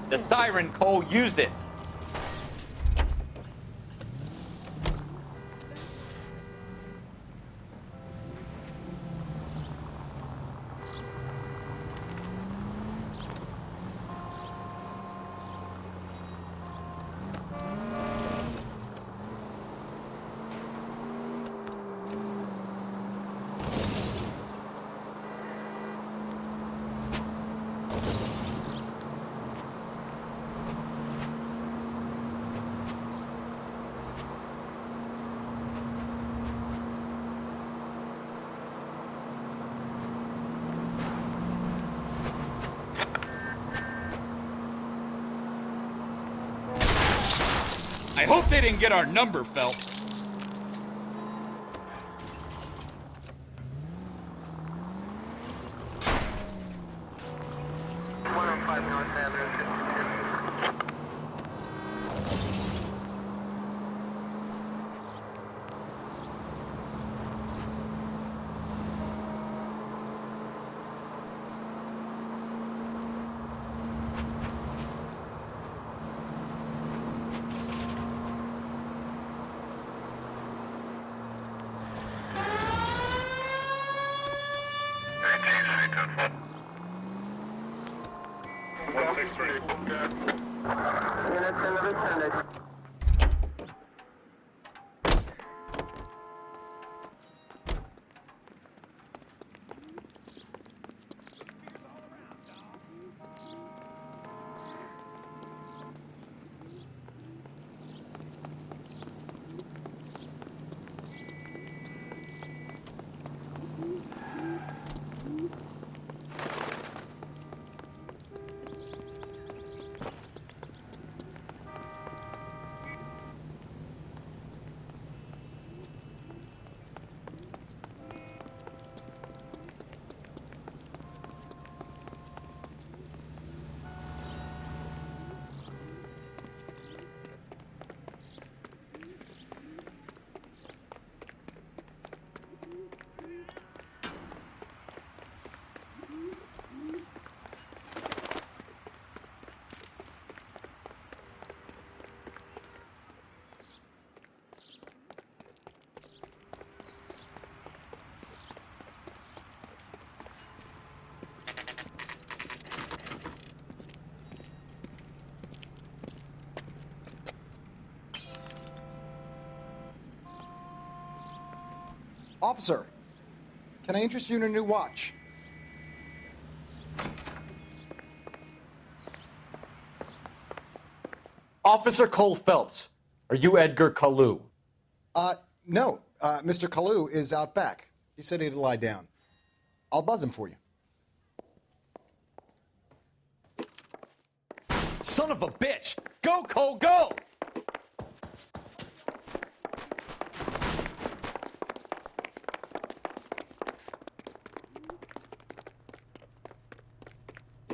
The siren, Cole, use it. I hope they didn't get our number, Phelps. Officer, can I interest you in a new watch? Officer Cole Phelps, are you Edgar Kalu? No. Mr. Kalu is out back. He said he'd lie down. I'll buzz him for you. Son of a bitch! Go, Cole, go!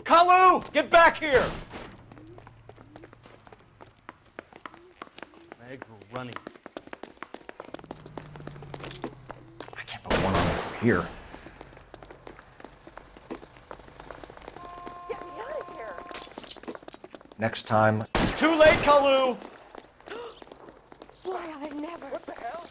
Kalu! Get back here! Legs were running. I can't put one on from here. Get me out of here! Next time. Too late, Kalu! Why, I never. What the hell?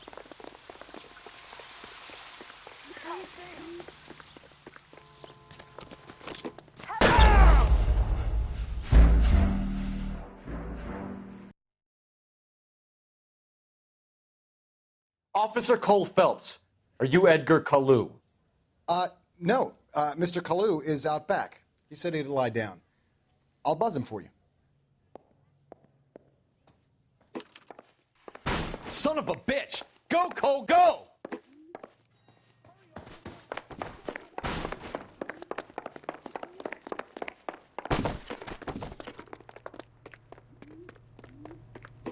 Officer Cole Phelps, are you Edgar Kalu? No. Mr. Kalu is out back. He said he'd lie down. I'll buzz him for you. Son of a bitch! Go, Cole, go!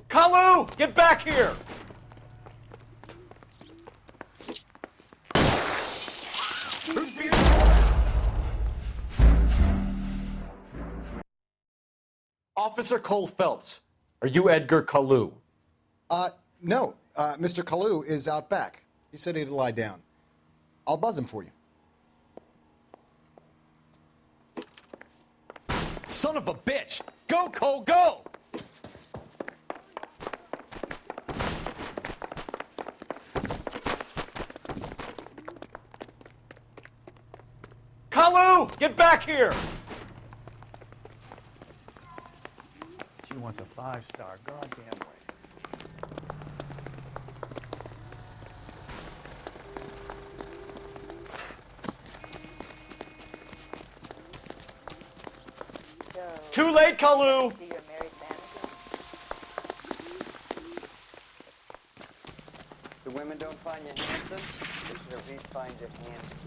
Kalu! Get back here! Officer Cole Phelps, are you Edgar Kalu? No. Mr. Kalu is out back. He said he'd lie down. I'll buzz him for you. Son of a bitch! Go, Cole, go! Kalu! Get back here! She wants a 5-star goddamn way. So, Too late, Kalu! do your married man The women don't find you handsome, they should at least find you handsome.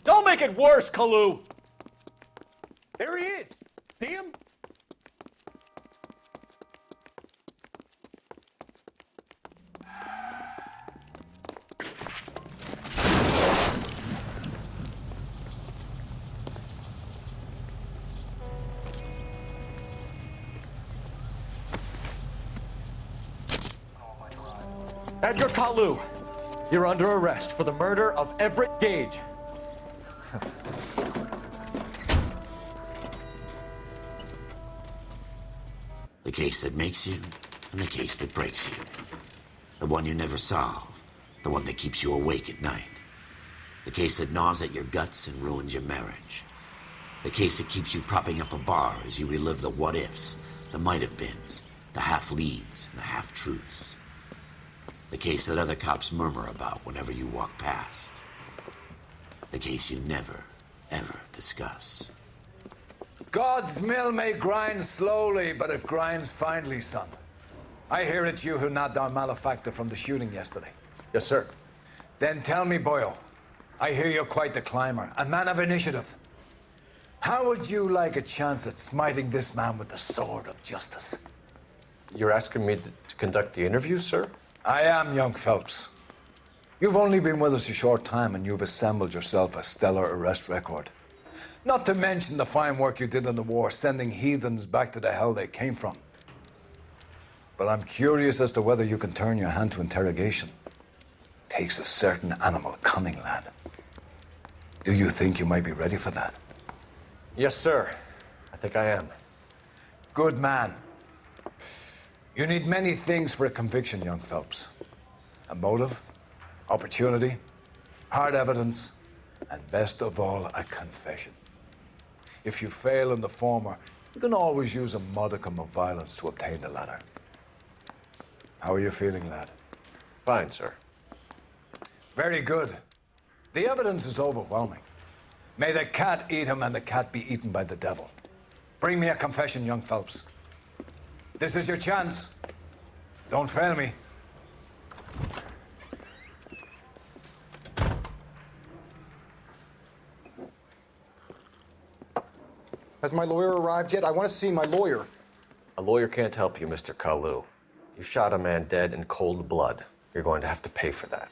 Don't make it worse, Kalu! There he is. See him? Edgar Kalu, you're under arrest for the murder of Everett Gage. The case that makes you, and the case that breaks you. The one you never solve, the one that keeps you awake at night. The case that gnaws at your guts and ruins your marriage. The case that keeps you propping up a bar as you relive the what-ifs, the might-have-beens, the half-leads, and the half-truths. The case that other cops murmur about whenever you walk past. The case you never, ever discuss. God's mill may grind slowly, but it grinds finely, son. I hear it's you who nabbed our malefactor from the shooting yesterday. Yes, sir. Then tell me, Boyle, I hear you're quite the climber, a man of initiative. How would you like a chance at smiting this man with the sword of justice? You're asking me to conduct the interview, sir? I am, young Phelps. You've only been with us a short time and you've assembled yourself a stellar arrest record. Not to mention the fine work you did in the war, sending heathens back to the hell they came from. But I'm curious as to whether you can turn your hand to interrogation. Takes a certain animal cunning, lad. Do you think you might be ready for that? Yes, sir. I think I am. Good man. You need many things for a conviction, young Phelps. A motive, opportunity, hard evidence, and best of all, a confession. If you fail in the former, you can always use a modicum of violence to obtain the latter. How are you feeling, lad? Fine, sir. Very good. The evidence is overwhelming. May the cat eat him and the cat be eaten by the devil. Bring me a confession, young Phelps. This is your chance. Don't fail me. Has my lawyer arrived yet? I want to see my lawyer. A lawyer can't help you, Mr. Kalu. You shot a man dead in cold blood. You're going to have to pay for that.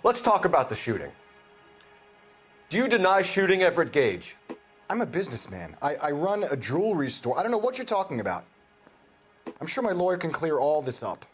Let's talk about the shooting. Do you deny shooting Everett Gage? I'm a businessman. I run a jewelry store. I don't know what you're talking about. I'm sure my lawyer can clear all this up.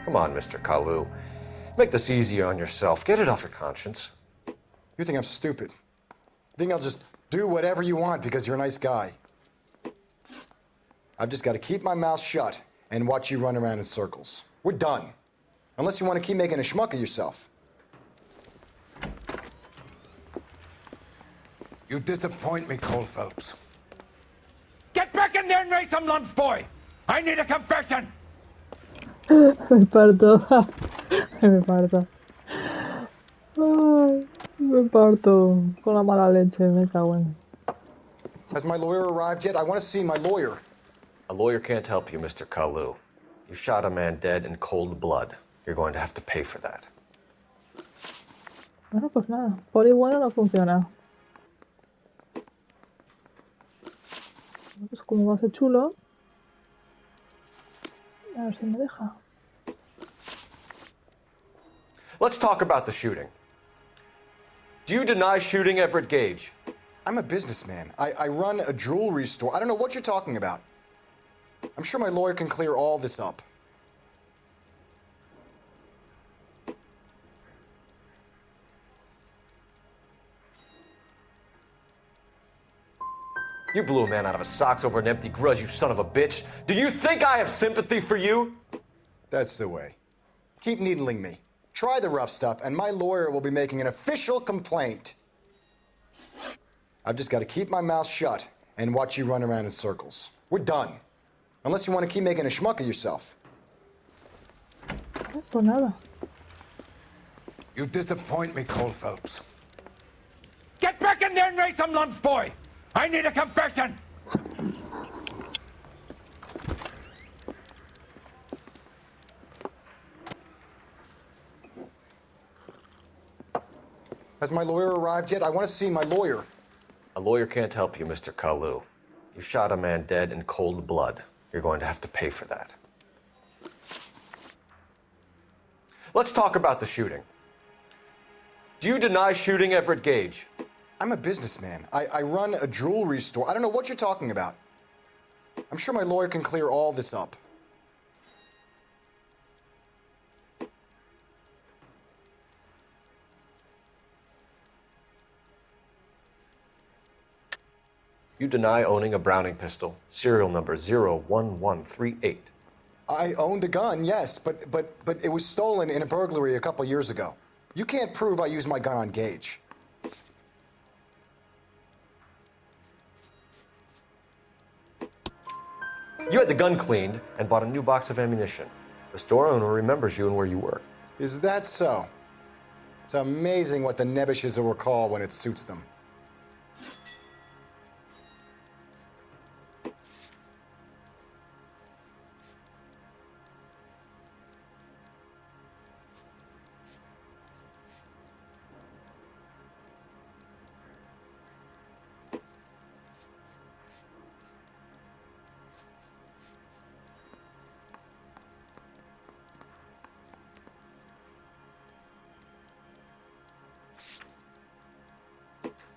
Come on, Mr. Kalu. Make this easier on yourself. Get it off your conscience. You think I'm stupid? You think I'll just do whatever you want because you're a nice guy? I've just got to keep my mouth shut and watch you run around in circles. We're done. Unless you want to keep making a schmuck of yourself. You disappoint me, Cole Phelps. Get back in there and raise some lumps, boy! I need a confession! Me parto. Me parto. Ay, me parto con la mala leche, me cago en. Has my lawyer arrived yet? I want to see my lawyer. A lawyer can't help you, Mr. Kalu. You shot a man dead in cold blood. You're going to have to pay for that. Bueno, pues nada. Por igual no funciona. Pues como va a ser chulo. A ver si me deja. Let's talk about the shooting. Do you deny shooting Everett Gage? I'm a businessman. I run a jewelry store. I don't know what you're talking about. I'm sure my lawyer can clear all this up. You blew a man out of his socks over an empty grudge, you son of a bitch. Do you think I have sympathy for you? That's the way. Keep needling me. Try the rough stuff, and my lawyer will be making an official complaint. I've just got to keep my mouth shut and watch you run around in circles. We're done. Unless you want to keep making a schmuck of yourself. Pues nada. You disappoint me, Cole Phelps. Get back in there and raise some lumps, boy! I need a confession! Has my lawyer arrived yet? I want to see my lawyer. A lawyer can't help you, Mr. Kalu. You shot a man dead in cold blood. You're going to have to pay for that. Let's talk about the shooting. Do you deny shooting Everett Gage? I'm a businessman. I run a jewelry store. I don't know what you're talking about. I'm sure my lawyer can clear all this up. You deny owning a Browning pistol, serial number 01138. I owned a gun, yes, but it was stolen in a burglary a couple years ago. You can't prove I used my gun on Gage. You had the gun cleaned and bought a new box of ammunition. The store owner remembers you and where you work. Is that so? It's amazing what the nebbishes will recall when it suits them.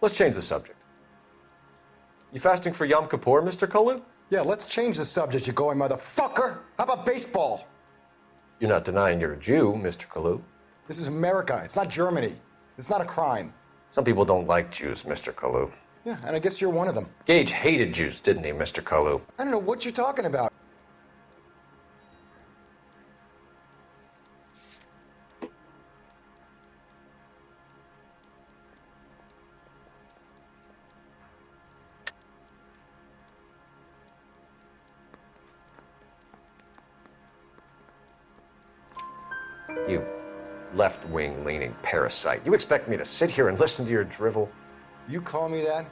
Let's change the subject. You fasting for Yom Kippur, Mr. Kalu? Yeah, let's change the subject, you going motherfucker. How about baseball? You're not denying you're a Jew, Mr. Kalu. This is America. It's not Germany. It's not a crime. Some people don't like Jews, Mr. Kalu. Yeah, and I guess you're one of them. Gage hated Jews, didn't he, Mr. Kalu? I don't know what you're talking about. You left-wing leaning parasite. You expect me to sit here and listen to your drivel? You call me that?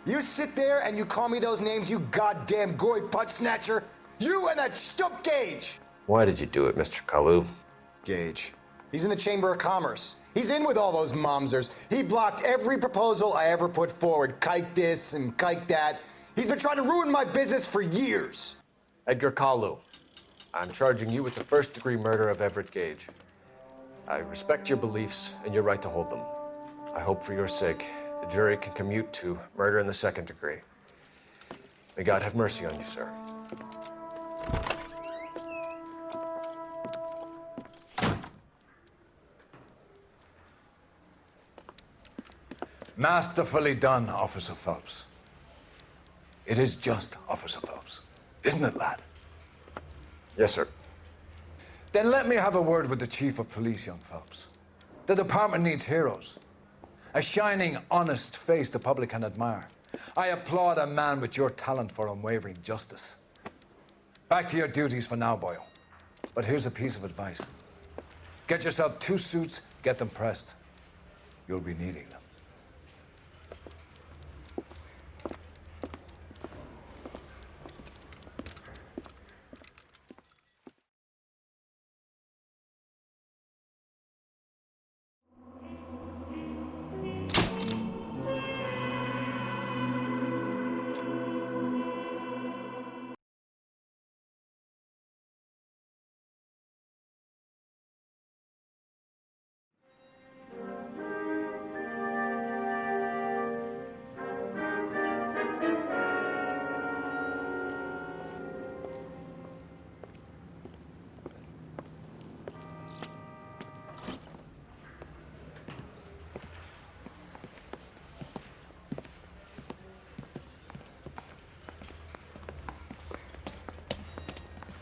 You sit there and you call me those names, you goddamn goy putt snatcher. You and that stup Gage. Why did you do it, Mr. Kalu? Gage. He's in the Chamber of Commerce. He's in with all those momsers. He blocked every proposal I ever put forward. Kike this and kike that. He's been trying to ruin my business for years. Edgar Kalu, I'm charging you with the first-degree murder of Everett Gage. I respect your beliefs and your right to hold them. I hope for your sake the jury can commute to murder in the second degree. May God have mercy on you, sir. Masterfully done, Officer Phelps. It is just, Officer Phelps. Isn't it, lad? Yes, sir. Then let me have a word with the Chief of Police, young Phelps. The department needs heroes. A shining, honest face the public can admire. I applaud a man with your talent for unwavering justice. Back to your duties for now, boyo. But here's a piece of advice. Get yourself 2 suits, get them pressed. You'll be needing them.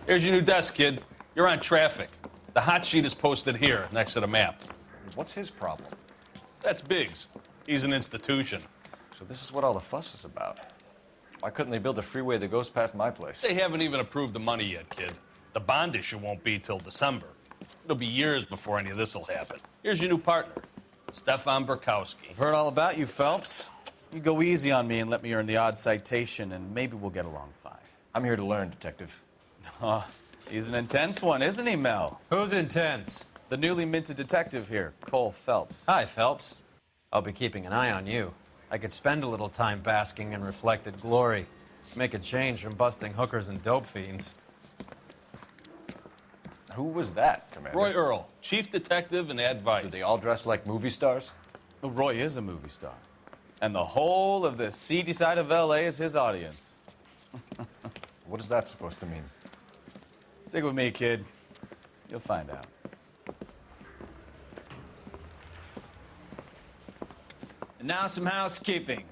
Here's your new desk, kid. You're on traffic. The hot sheet is posted here, next to the map. What's his problem? That's Biggs. He's an institution. So this is what all the fuss is about. Why couldn't they build a freeway that goes past my place? They haven't even approved the money yet, kid. The bond issue won't be till December. It'll be years before any of this will happen. Here's your new partner, Stefan Burkowski. I've heard all about you, Phelps. You go easy on me and let me earn the odd citation, and maybe we'll get along fine. I'm here to learn, Detective. He's an intense one, isn't he, Mel? Who's intense? The newly minted detective here, Cole Phelps. Hi, Phelps. I'll be keeping an eye on you. I could spend a little time basking in reflected glory. Make a change from busting hookers and dope fiends. Who was that, Commander? Roy Earl, chief detective and advice. Do they all dress like movie stars? Well, Roy is a movie star. And the whole of the seedy side of L.A. is his audience. What is that supposed to mean? Stick with me, kid. You'll find out. And now some housekeeping.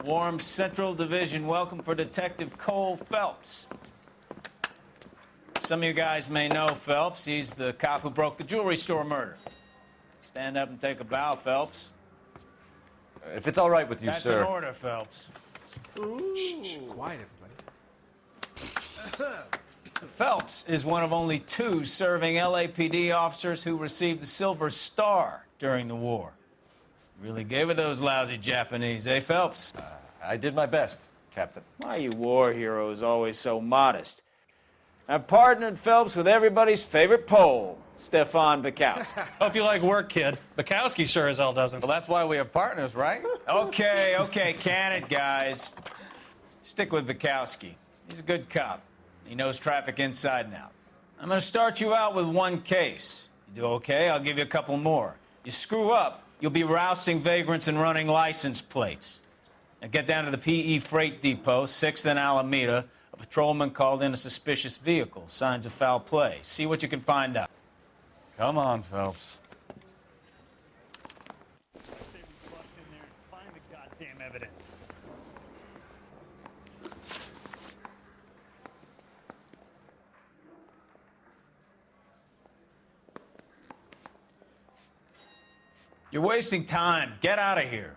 Warm Central Division welcome for Detective Cole Phelps. Some of you guys may know Phelps. He's the cop who broke the jewelry store murder. Stand up and take a bow, Phelps. If it's all right with you, That's sir. an order, Phelps. Shh, quiet, everybody. Phelps is one of only 2 serving LAPD officers who received the Silver Star during the war. Really gave it those lousy Japanese, eh, Phelps? I did my best, Captain. Why are you war heroes always so modest? I've partnered Phelps with everybody's favorite Pole, Stefan Burkowski. Hope you like work, kid. Bukowski sure as hell doesn't. Well, that's why we have partners, right? Okay, can it, guys. Stick with Burkowski. He's a good cop. He knows traffic inside and out. I'm going to start you out with 1 case. You do okay, I'll give you a couple more. You screw up, you'll be rousting vagrants and running license plates. Now get down to the PE Freight Depot, 6th and Alameda. A patrolman called in a suspicious vehicle. Signs of foul play. See what you can find out. Come on, Phelps. I say we bust in there and find the goddamn evidence. You're wasting time. Get out of here.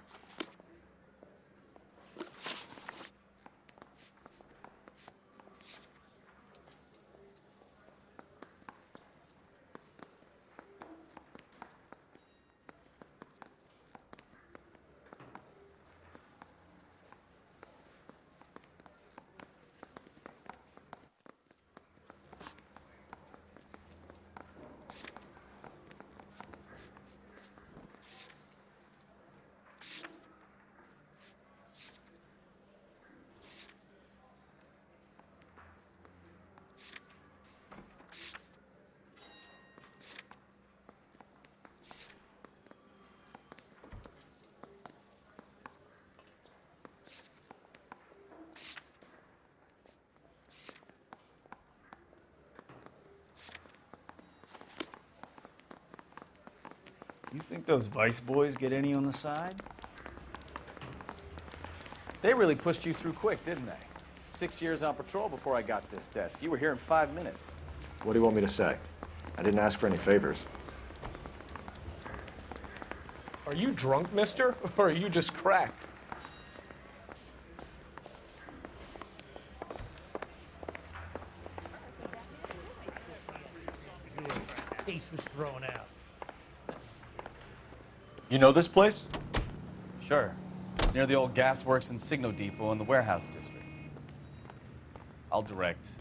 You think those Vice boys get any on the side? They really pushed you through quick, didn't they? 6 years on patrol before I got this desk. You were here in 5 minutes. What do you want me to say? I didn't ask for any favors. Are you drunk, mister? Or are you just cracked? Case was thrown out. You know this place? Sure. Near the old gasworks and Signo Depot in the warehouse district. I'll direct.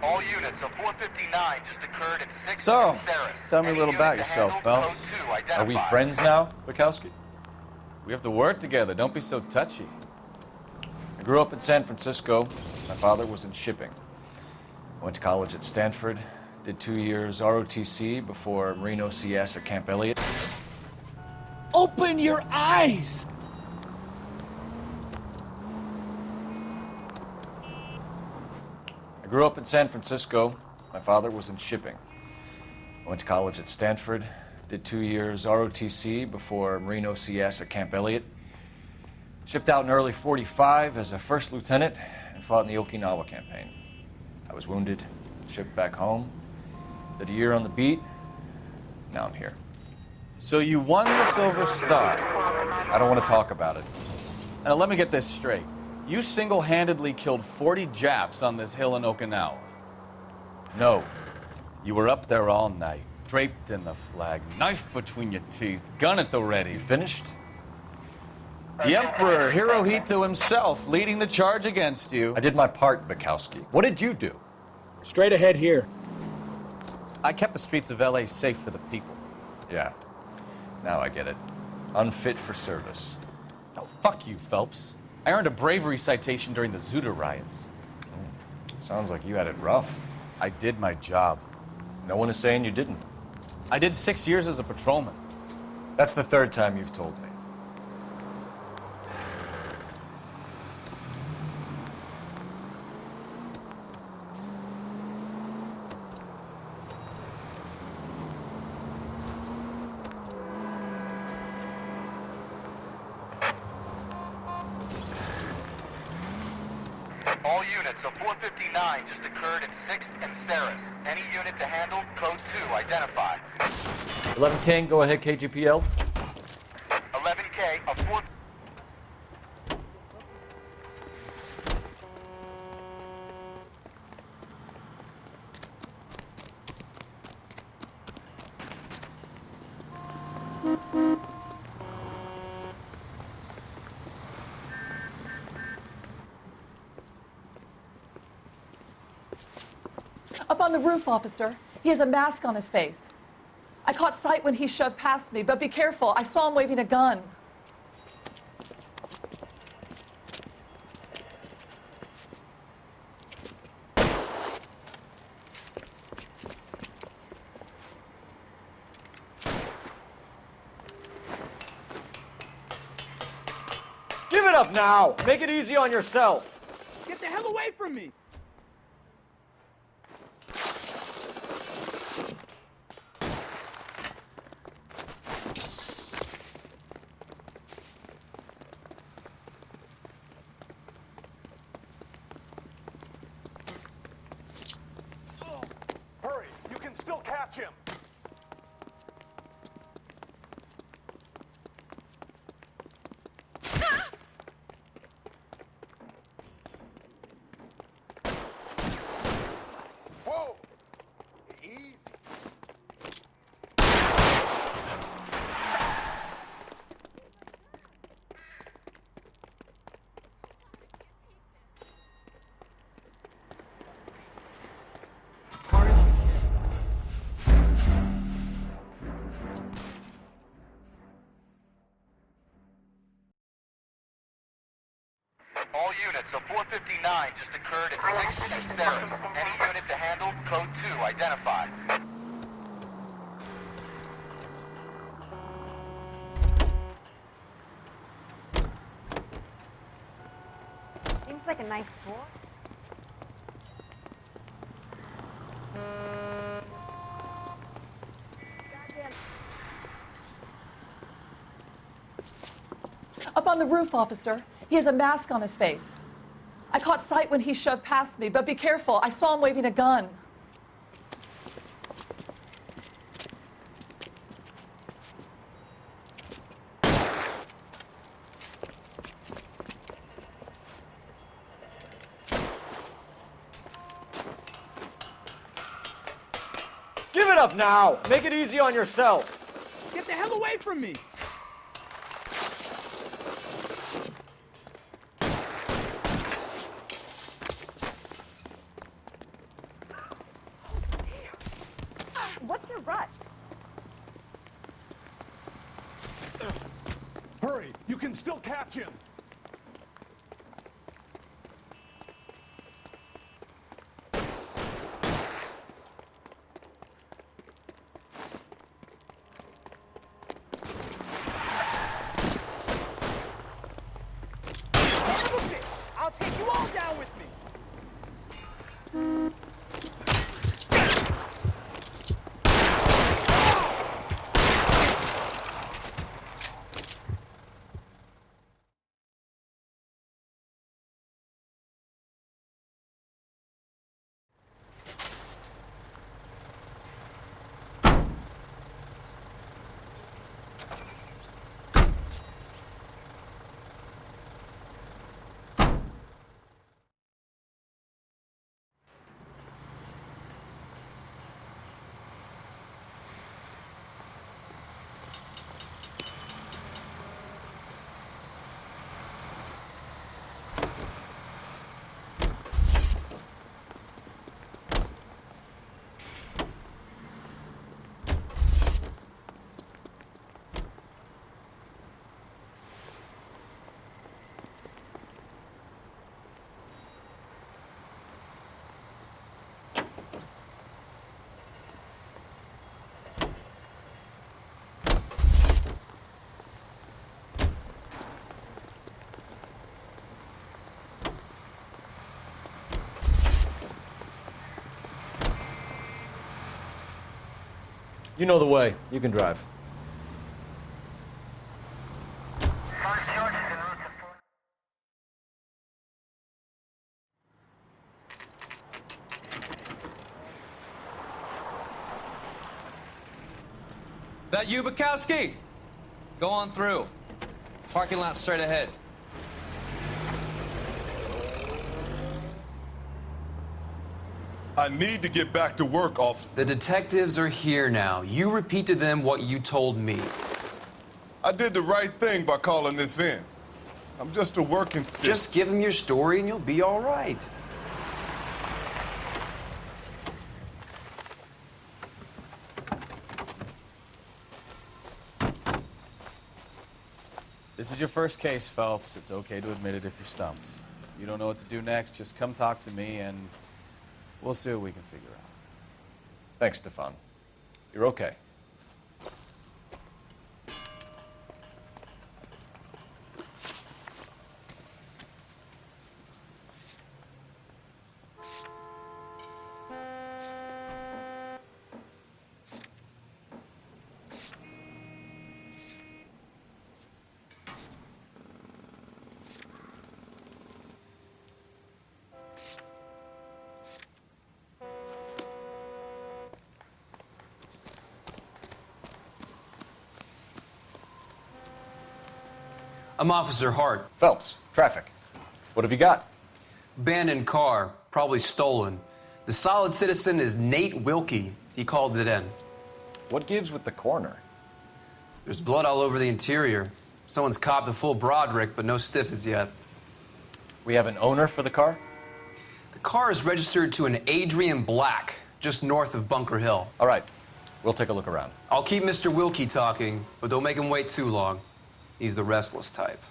All units, a 459 just occurred at 6th So, and Saris. tell me a Any little about unit to yourself, handle, Phelps. code 2 Are we identified. friends now, Bukowski? We have to work together. Don't be so touchy. I grew up in San Francisco. My father was in shipping. I went to college at Stanford, did 2 years ROTC before Marine OCS at Camp Elliott. Open your eyes! I grew up in San Francisco. My father was in shipping. I went to college at Stanford, did 2 years ROTC before Marine OCS at Camp Elliott. Shipped out in early '45 as a first lieutenant and fought in the Okinawa campaign. I was wounded, shipped back home, did a year on the beat. Now I'm here. So you won the Silver Star. I don't want to talk about it. Now let me get this straight. You single-handedly killed 40 Japs on this hill in Okinawa. No. You were up there all night, draped in the flag, knife between your teeth, gun at the ready. You finished? The Emperor, Hirohito himself, leading the charge against you. I did my part, Bukowski. What did you do? Straight ahead here. I kept the streets of LA safe for the people. Yeah. Now I get it. Unfit for service. No, fuck you, Phelps. I earned a bravery citation during the Zuda riots. Sounds like you had it rough. I did my job. No one is saying you didn't. I did 6 years as a patrolman. That's the third time you've told me. All units, a 459 just occurred at 6th and Saris. Any unit to handle, code 2 identified. 11 King, go ahead, KGPL. 11K, a 4... Up on the roof, officer. He has a mask on his face. I caught sight when he shoved past me, but be careful. I saw him waving a gun. Give it up now! Make it easy on yourself! Get the hell away from me! Hurry! You can still catch him! Whoa! Easy. All units, a 459 just occurred at 6th and Saris. Any unit to handle, code 2 identified. like a nice boy. Up on the roof, officer. He has a mask on his face. I caught sight when he shoved past me, but be careful. I saw him waving a gun. Give it up now! Make it easy on yourself! Get the hell away from me! What's your rush? Hurry! You can still catch him! I'll take you all down with me! You know the way. You can drive. That you, Bukowski? Go on through. Parking lot straight ahead. I need to get back to work, officer. The detectives are here now. You repeat to them what you told me. I did the right thing by calling this in. I'm just a working stick. Just give them your story and you'll be all right. This is your first case, Phelps. It's okay to admit it if you're stumped. If you don't know what to do next, just come talk to me and we'll see what we can figure out. Thanks, Stefan. You're okay. I'm Officer Hart. Phelps, traffic. What have you got? Abandoned car, probably stolen. The solid citizen is Nate Wilkie. He called it in. What gives with the coroner? There's blood all over the interior. Someone's copped a full Broderick, but no stiff as yet. We have an owner for the car? The car is registered to an Adrian Black, just north of Bunker Hill. All right. We'll take a look around. I'll keep Mr. Wilkie talking, but don't make him wait too long. He's the restless type.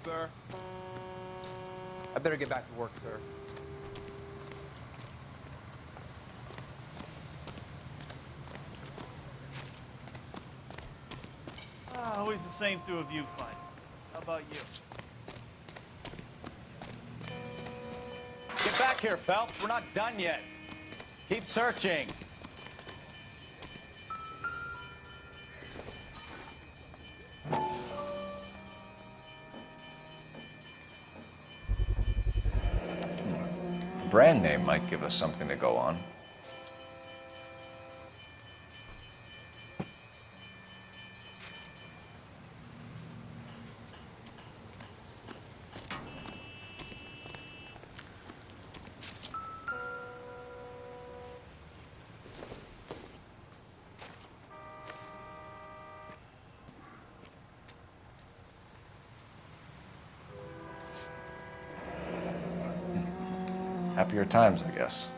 Sir. I better get back to work, sir. Always the same through a viewfinder. How about you? Get back here, Phelps. We're not done yet. Keep searching. Brand name might give us something to go on. Happier times, I guess.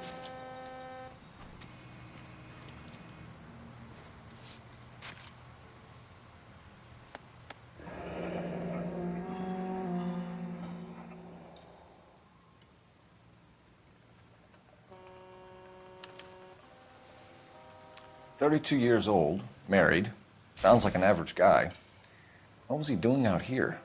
"32 years old, married, sounds like an average guy. What was he doing out here?"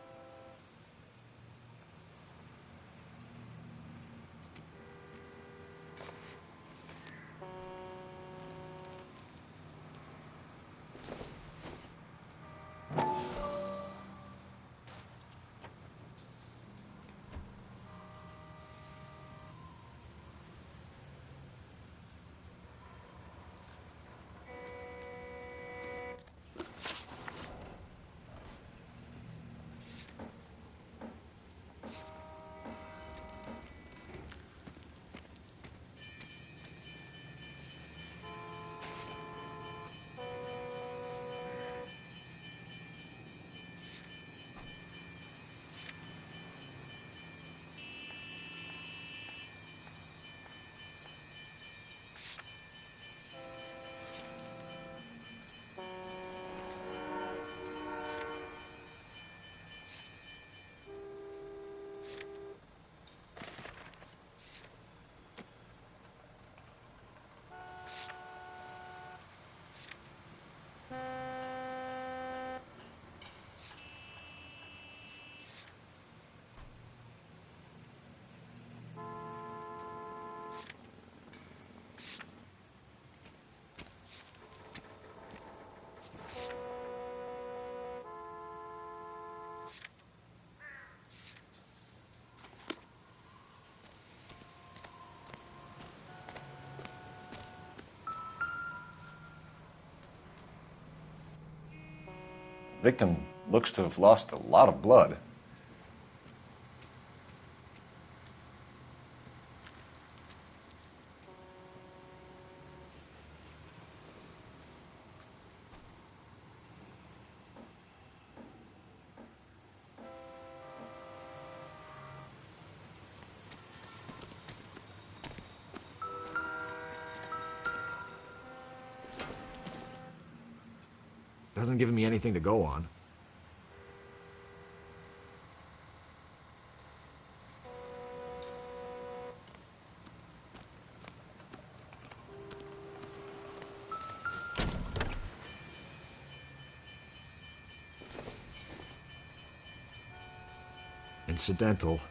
Victim looks to have lost a lot of blood. Hasn't given me anything to go on. Incidental.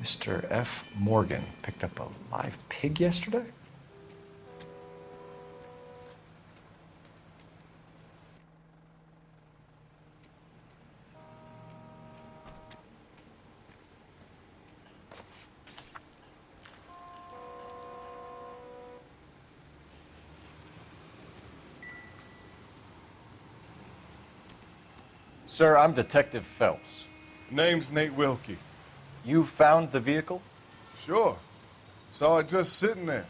Mr. F. Morgan picked up a live pig yesterday? Sir, I'm Detective Phelps. Name's Nate Wilkie. You found the vehicle? Sure. Saw it just sitting there.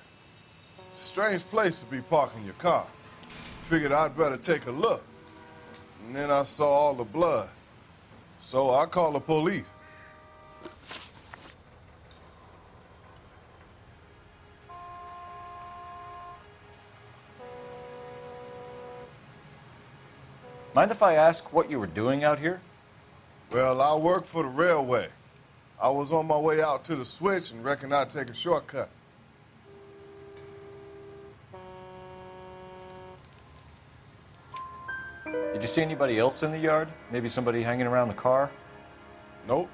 Strange place to be parking your car. Figured I'd better take a look. And then I saw all the blood. So I called the police. Mind if I ask what you were doing out here? Well, I work for the railway. I was on my way out to the switch and reckoned I'd take a shortcut. Did you see anybody else in the yard? Maybe somebody hanging around the car? Nope.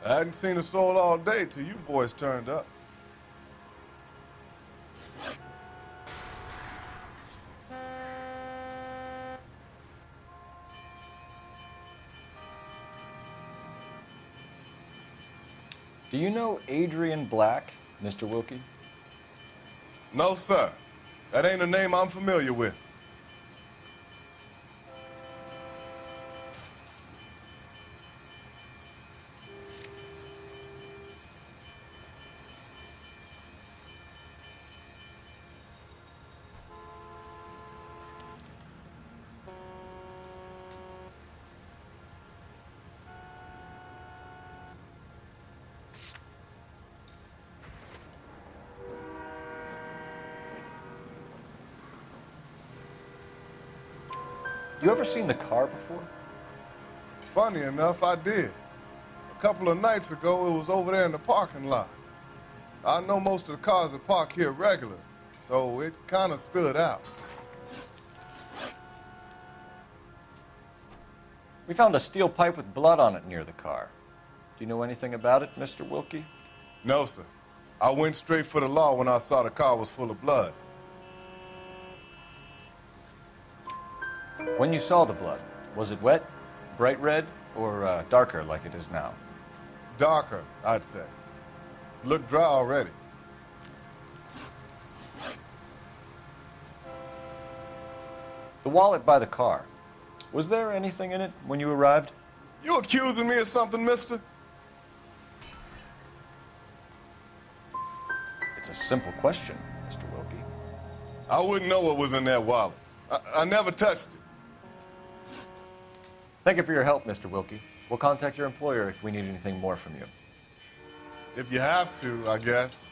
I hadn't seen a soul all day till you boys turned up. Do you know Adrian Black, Mr. Wilkie? No, sir. That ain't a name I'm familiar with. You ever seen the car before? Funny enough, I did. A couple of nights ago, it was over there in the parking lot. I know most of the cars are parked here regular, so it kind of stood out. We found a steel pipe with blood on it near the car. Do you know anything about it, Mr. Wilkie? No, sir. I went straight for the law when I saw the car was full of blood. When you saw the blood, was it wet, bright red, or darker like it is now? Darker, I'd say. Looked dry already. The wallet by the car. Was there anything in it when you arrived? You accusing me of something, mister? It's a simple question, Mr. Wilkie. I wouldn't know what was in that wallet. I never touched it. Thank you for your help, Mr. Wilkie. We'll contact your employer if we need anything more from you. If you have to, I guess.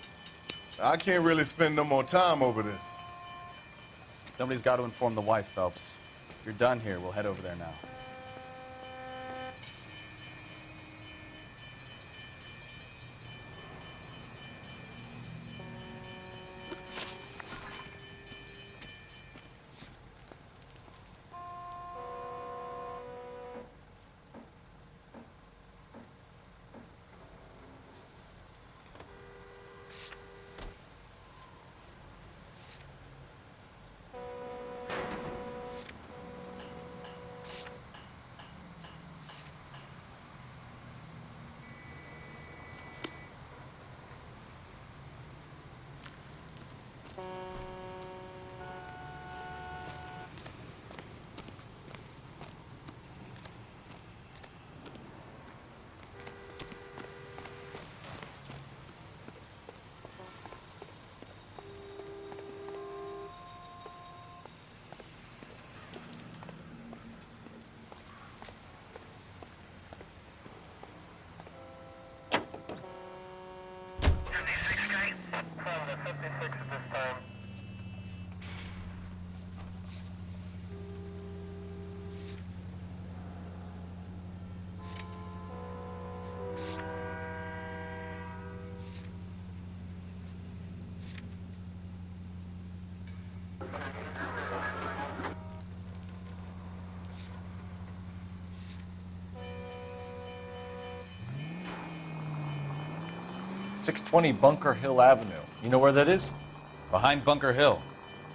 I can't really spend no more time over this. Somebody's got to inform the wife, Phelps. If you're done here, we'll head over there now. .620 Bunker Hill Avenue. You know where that is? Behind Bunker Hill.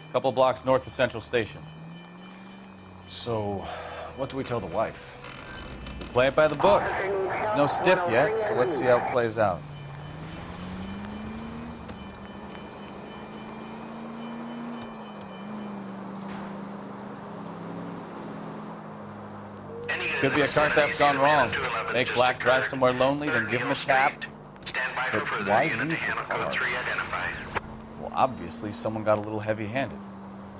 A couple blocks north of Central Station. So, what do we tell the wife? Play it by the book. There's no stiff yet, so let's see how it plays out. Could be a car theft gone wrong. Make Black drive somewhere lonely, then give him a tap. But why leave the car? Well, obviously, someone got a little heavy-handed.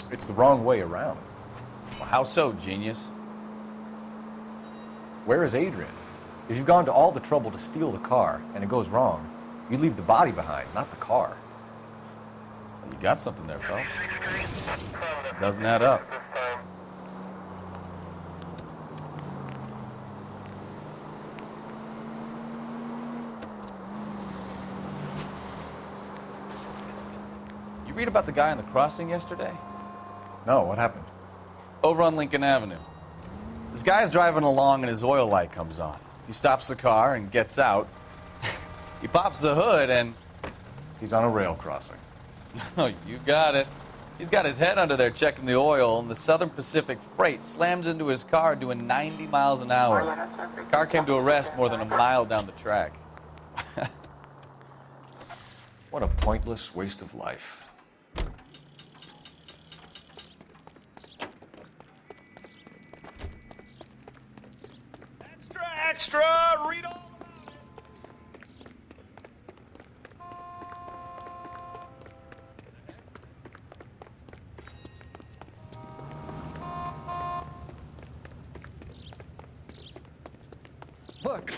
It's the wrong way around. Well, how so, genius? Where is Adrian? If you've gone to all the trouble to steal the car and it goes wrong, you leave the body behind, not the car. You got something there, Phelps. Doesn't add up. read about the guy on the crossing yesterday? No, what happened? Over on Lincoln Avenue. This guy's driving along and his oil light comes on. He stops the car and gets out. He pops the hood and... He's on a rail crossing. Oh, you got it. He's got his head under there checking the oil, and the Southern Pacific Freight slams into his car doing 90 miles an hour. The car came to a rest more than a mile down the track. What a pointless waste of life. Extra, extra! Read all Look.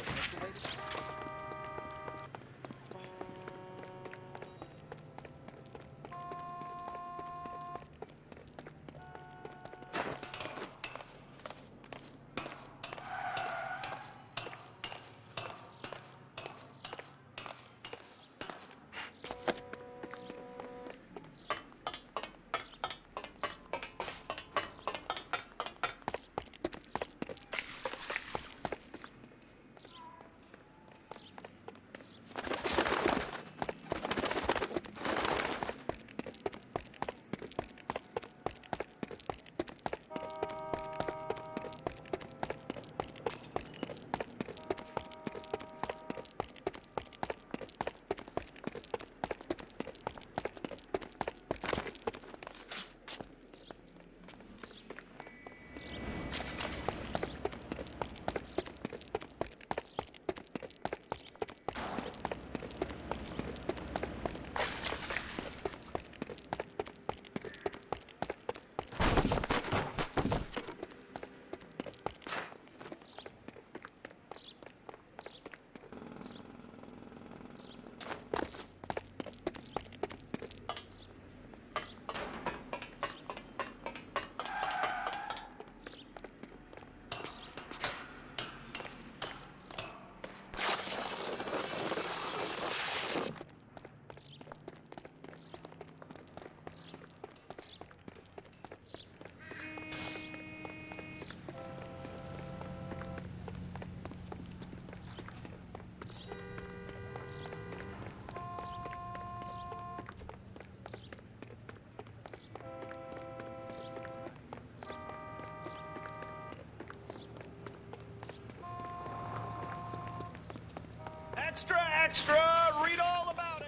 Extra, extra! Read all about it!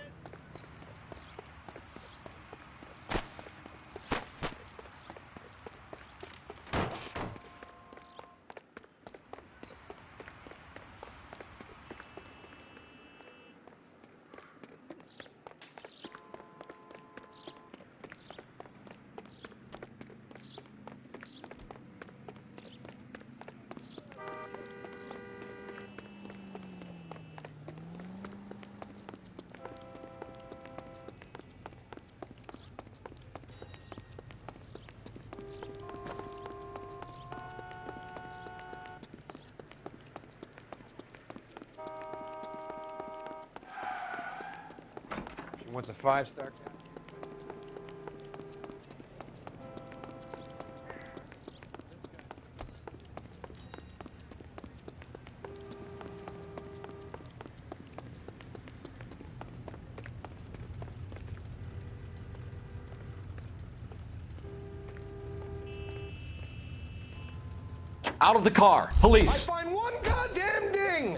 She wants a 5-star. Out of the car! Police! I find one goddamn ding!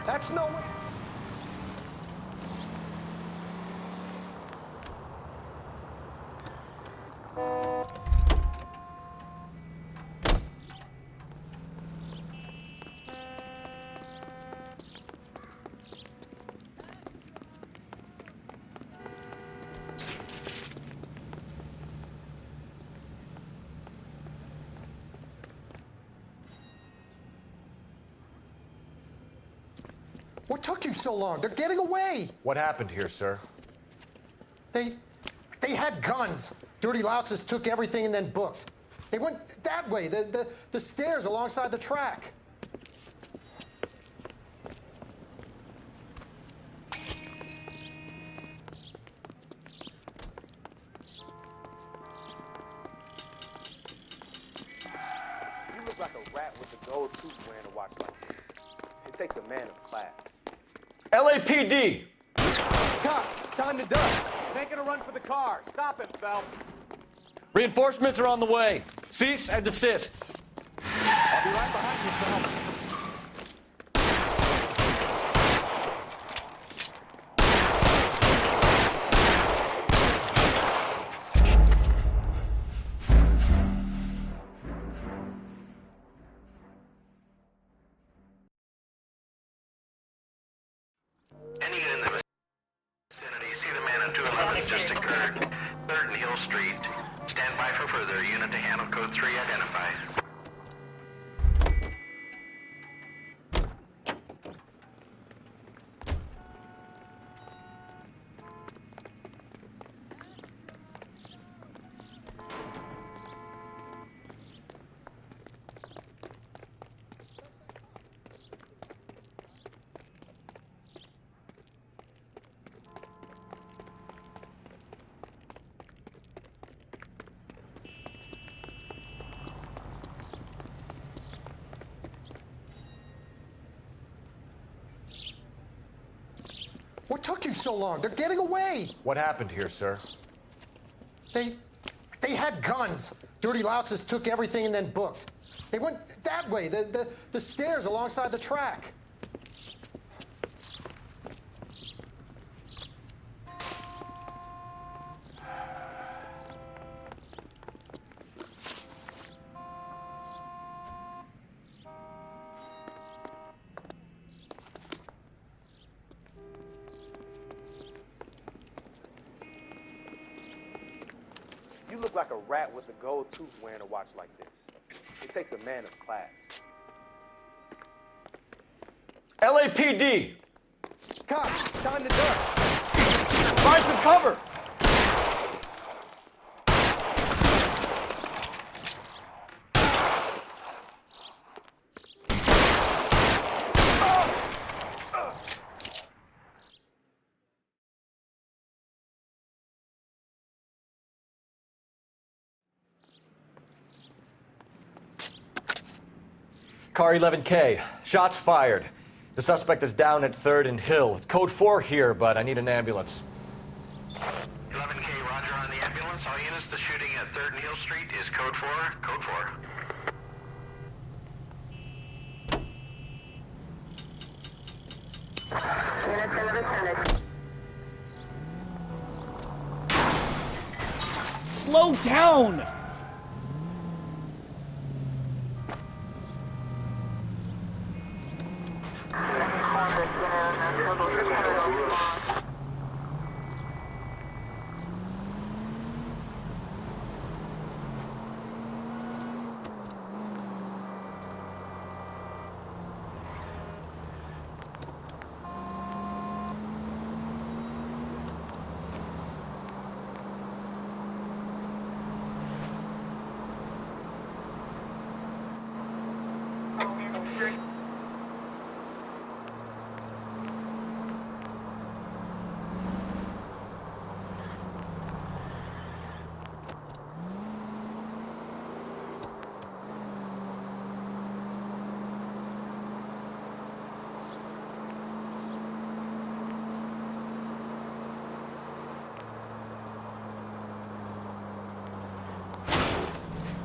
That's no way. What took you so long? They're getting away. What happened here, sir? They had guns. Dirty louses took everything and then booked. They went that way, the stairs alongside the track. like a rat with a gold tooth wearing a watch like this. It takes a man of class. LAPD! Cops, time to duck. Making a run for the car. Stop him, Phelps. Reinforcements are on the way. Cease and desist. I'll be right behind you, Phelps. Any unit in the vicinity, see the man on 211 just occurred. 3rd and Hill Street. Stand by for further. Unit to handle code 3 identified. What took you so long? They're getting away. What happened here, sir? They had guns. Dirty louses took everything and then booked. They went that way, the stairs alongside the track. You look like a rat with a gold tooth wearing a watch like this. It takes a man of class. LAPD! Cops, time to duck. Find some cover! Car 11K, shots fired. The suspect is down at 3rd and Hill. It's code 4 here, but I need an ambulance. 11K, roger on the ambulance. All units, the shooting at 3rd and Hill Street is code 4. Code 4. Units in the vicinity. Slow down!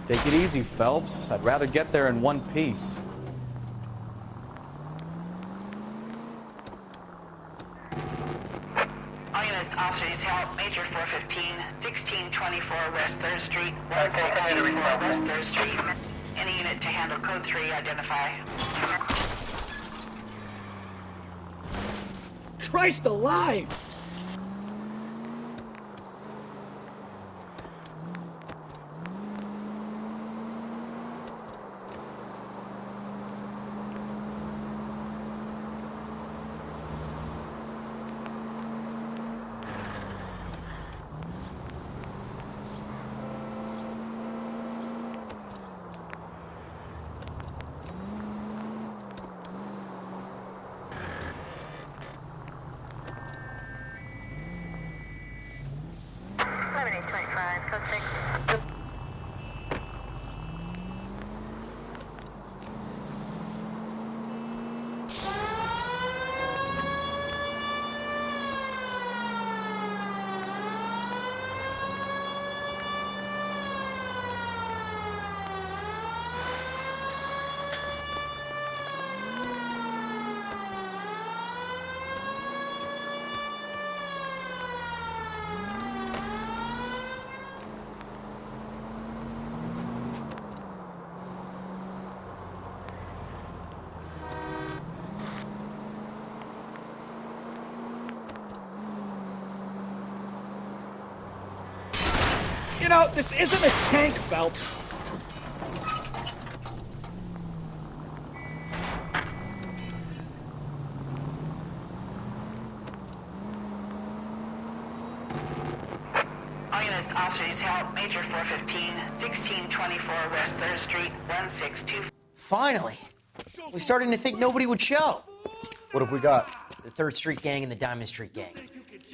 Take it easy, Phelps. I'd rather get there in one piece. All units, officers help. Major 415, 1624 West 3rd Street, 1624 West 3rd Street. Any unit to handle code 3, identify. Christ alive! You know, this isn't a tank, Phelps. All units, officers help. Major 415, 1624 West 3rd Street, 162. Finally. We're starting to think nobody would show. What have we got? The 3rd Street Gang and the Diamond Street Gang.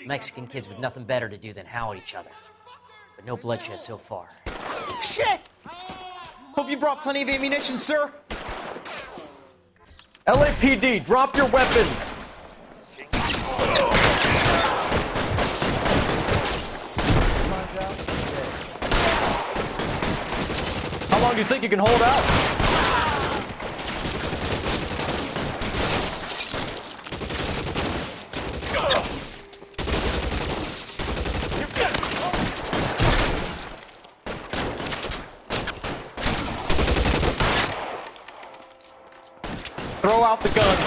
Mexican kids with nothing better to do than howl at each other. But no bloodshed so far. Shit! Hope you brought plenty of ammunition, sir. LAPD, drop your weapons! How long do you think you can hold out? Throw out the guns.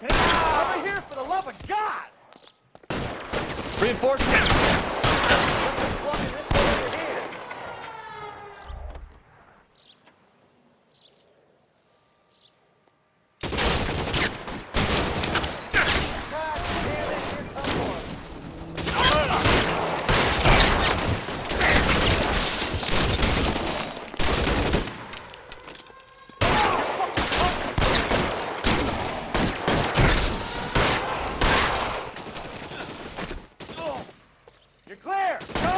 Over here, for the love of God! Reinforcements. You're clear! Go!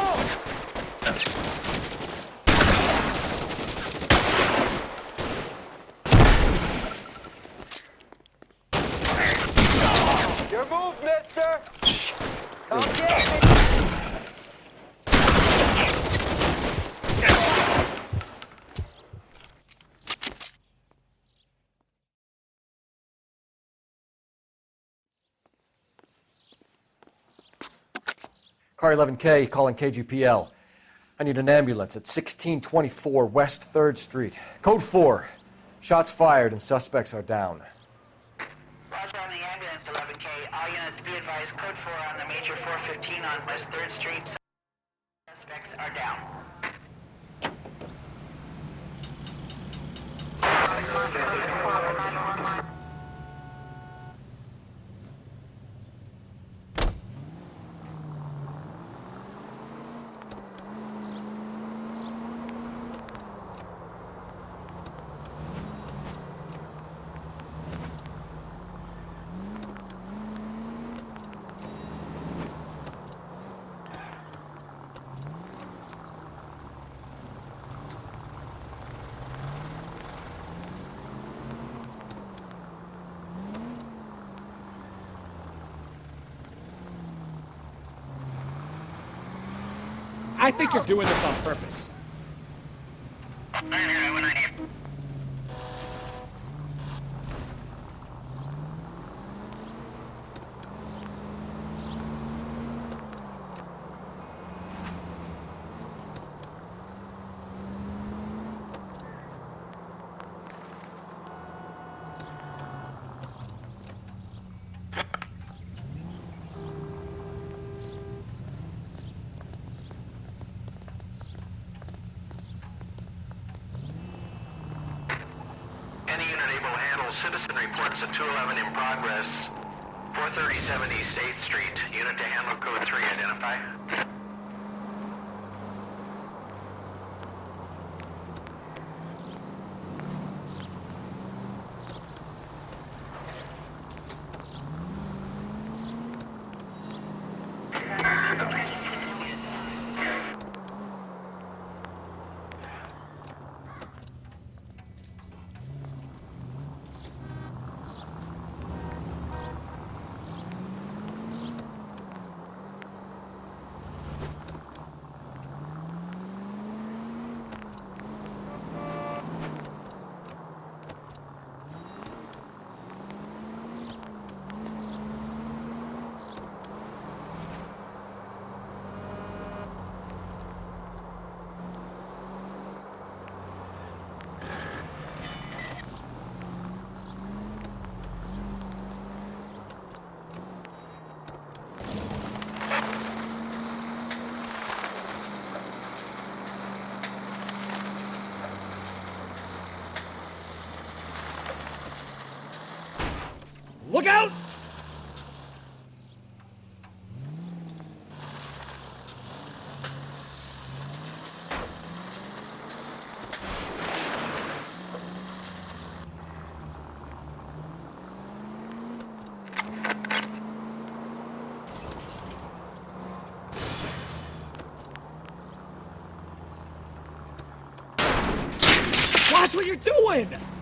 Your move, mister! Come get me! Car 11K calling KGPL. I need an ambulance at 1624 West 3rd Street. Code 4. Shots fired and suspects are down. Roger on the ambulance, 11K. All units be advised, code 4 on the Major 415 on West 3rd Street. Suspects are down. I think you're doing this on purpose. Any unit able to handle citizen reports at 211 in progress. 437 East 8th Street. Unit to handle code 3, identify. Look out! Watch what you're doing!